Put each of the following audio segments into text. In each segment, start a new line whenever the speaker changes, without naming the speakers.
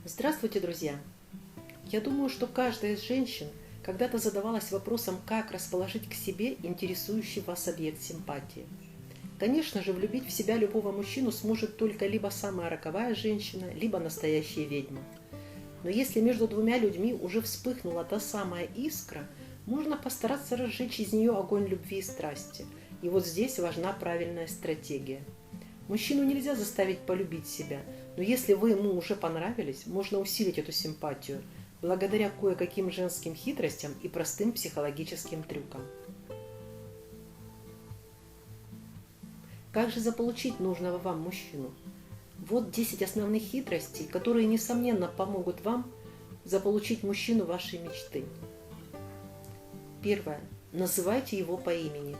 Здравствуйте, друзья! Я думаю, что каждая из женщин когда-то задавалась вопросом, как расположить к себе интересующий вас объект симпатии. Конечно же, влюбить в себя любого мужчину сможет только либо самая роковая женщина, либо настоящая ведьма. Но если между двумя людьми уже вспыхнула та самая искра, можно постараться разжечь из нее огонь любви и страсти. И вот здесь важна правильная стратегия. Мужчину нельзя заставить полюбить себя, но если вы ему уже понравились, можно усилить эту симпатию, благодаря кое-каким женским хитростям и простым психологическим трюкам. Как же заполучить нужного вам мужчину? Вот 10 основных хитростей, которые, несомненно, помогут вам заполучить мужчину вашей мечты. Первое. Называйте его по имени.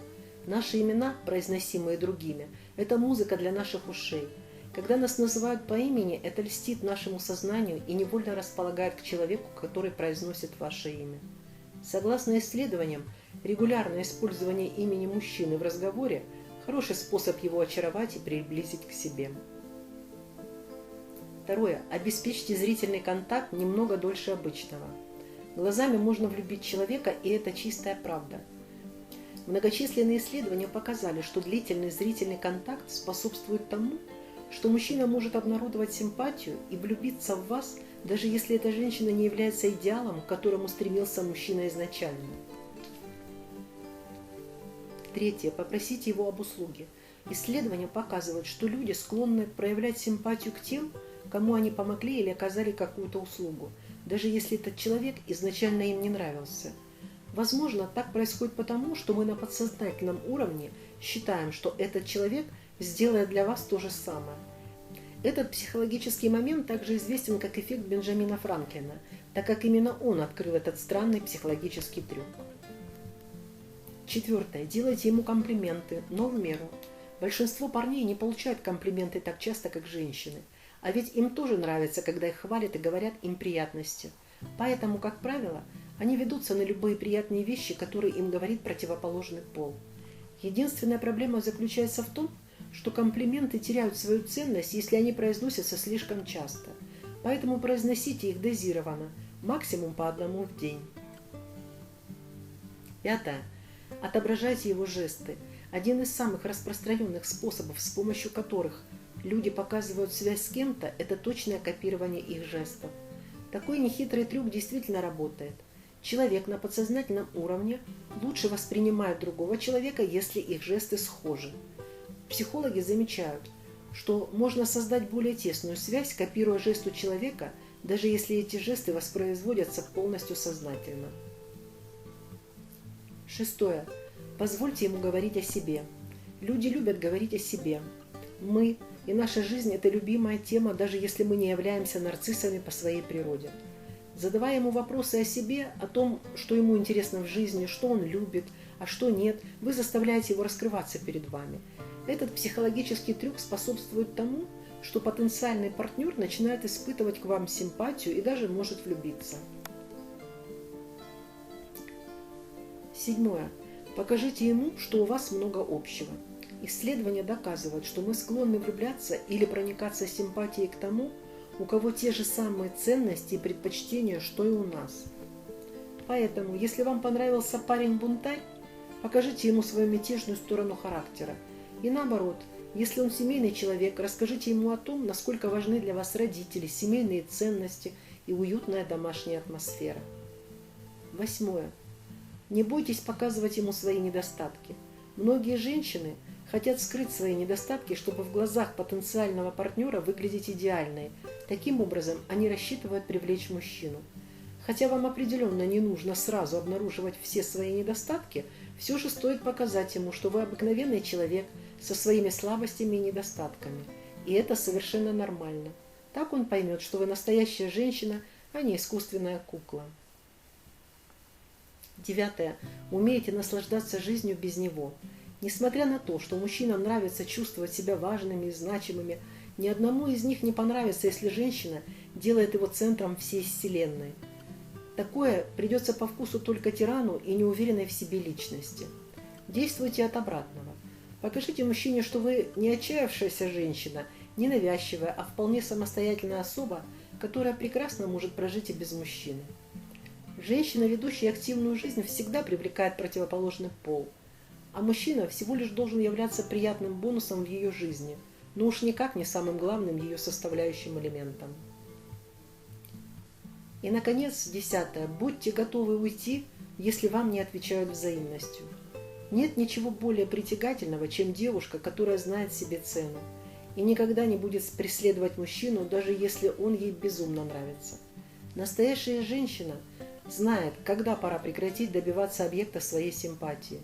Наши имена, произносимые другими, это музыка для наших ушей. Когда нас называют по имени, это льстит нашему сознанию и невольно располагает к человеку, который произносит ваше имя. Согласно исследованиям, регулярное использование имени мужчины в разговоре – хороший способ его очаровать и приблизить к себе. Второе. Обеспечьте зрительный контакт немного дольше обычного. Глазами можно влюбить человека, и это чистая правда. Многочисленные исследования показали, что длительный зрительный контакт способствует тому, что мужчина может обнародовать симпатию и влюбиться в вас, даже если эта женщина не является идеалом, к которому стремился мужчина изначально. Третье. Попросите его об услуге. Исследования показывают, что люди склонны проявлять симпатию к тем, кому они помогли или оказали какую-то услугу, даже если этот человек изначально им не нравился. Возможно, так происходит потому, что мы на подсознательном уровне считаем, что этот человек сделает для вас то же самое. Этот психологический момент также известен как эффект Бенджамина Франклина, так как именно он открыл этот странный психологический трюк. Четвертое. Делайте ему комплименты, но в меру. Большинство парней не получают комплименты так часто, как женщины. А ведь им тоже нравится, когда их хвалят и говорят им приятности. Поэтому, как правило, они ведутся на любые приятные вещи, которые им говорит противоположный пол. Единственная проблема заключается в том, что комплименты теряют свою ценность, если они произносятся слишком часто. Поэтому произносите их дозированно, максимум по одному в день. Пятое. Отображайте его жесты. Один из самых распространенных способов, с помощью которых люди показывают связь с кем-то, это точное копирование их жестов. Такой нехитрый трюк действительно работает. Человек на подсознательном уровне лучше воспринимает другого человека, если их жесты схожи. Психологи замечают, что можно создать более тесную связь, копируя жесты человека, даже если эти жесты воспроизводятся полностью сознательно. Шестое. Позвольте ему говорить о себе. Люди любят говорить о себе. Мы и наша жизнь – это любимая тема, даже если мы не являемся нарциссами по своей природе. Задавая ему вопросы о себе, о том, что ему интересно в жизни, что он любит, а что нет, вы заставляете его раскрываться перед вами. Этот психологический трюк способствует тому, что потенциальный партнер начинает испытывать к вам симпатию и даже может влюбиться. Седьмое. Покажите ему, что у вас много общего. Исследования доказывают, что мы склонны влюбляться или проникаться симпатией к тому, у кого те же самые ценности и предпочтения, что и у нас. Поэтому, если вам понравился парень-бунтарь, покажите ему свою мятежную сторону характера. И наоборот, если он семейный человек, расскажите ему о том, насколько важны для вас родители, семейные ценности и уютная домашняя атмосфера. Восьмое. Не бойтесь показывать ему свои недостатки. Многие женщины хотят скрыть свои недостатки, чтобы в глазах потенциального партнера выглядеть идеальной. Таким образом, они рассчитывают привлечь мужчину. Хотя вам определенно не нужно сразу обнаруживать все свои недостатки, все же стоит показать ему, что вы обыкновенный человек со своими слабостями и недостатками. И это совершенно нормально. Так он поймет, что вы настоящая женщина, а не искусственная кукла. Девятое. Умейте наслаждаться жизнью без него. Несмотря на то, что мужчинам нравится чувствовать себя важными и значимыми, ни одному из них не понравится, если женщина делает его центром всей вселенной. Такое придется по вкусу только тирану и неуверенной в себе личности. Действуйте от обратного. Покажите мужчине, что вы не отчаявшаяся женщина, не навязчивая, а вполне самостоятельная особа, которая прекрасно может прожить и без мужчины. Женщина, ведущая активную жизнь, всегда привлекает противоположный пол, а мужчина всего лишь должен являться приятным бонусом в ее жизни, но уж никак не самым главным ее составляющим элементом. И, наконец, 10. Будьте готовы уйти, если вам не отвечают взаимностью. Нет ничего более притягательного, чем девушка, которая знает себе цену и никогда не будет преследовать мужчину, даже если он ей безумно нравится. Настоящая женщина знает, когда пора прекратить добиваться объекта своей симпатии.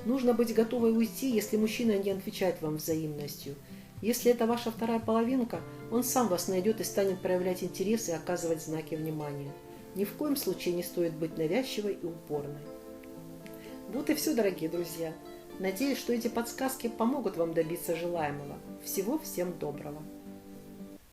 Нужно быть готовой уйти, если мужчина не отвечает вам взаимностью. Если это ваша вторая половинка, он сам вас найдет и станет проявлять интерес и оказывать знаки внимания. Ни в коем случае не стоит быть навязчивой и упорной. Вот и все, дорогие друзья. Надеюсь, что эти подсказки помогут вам добиться желаемого. Всего всем доброго!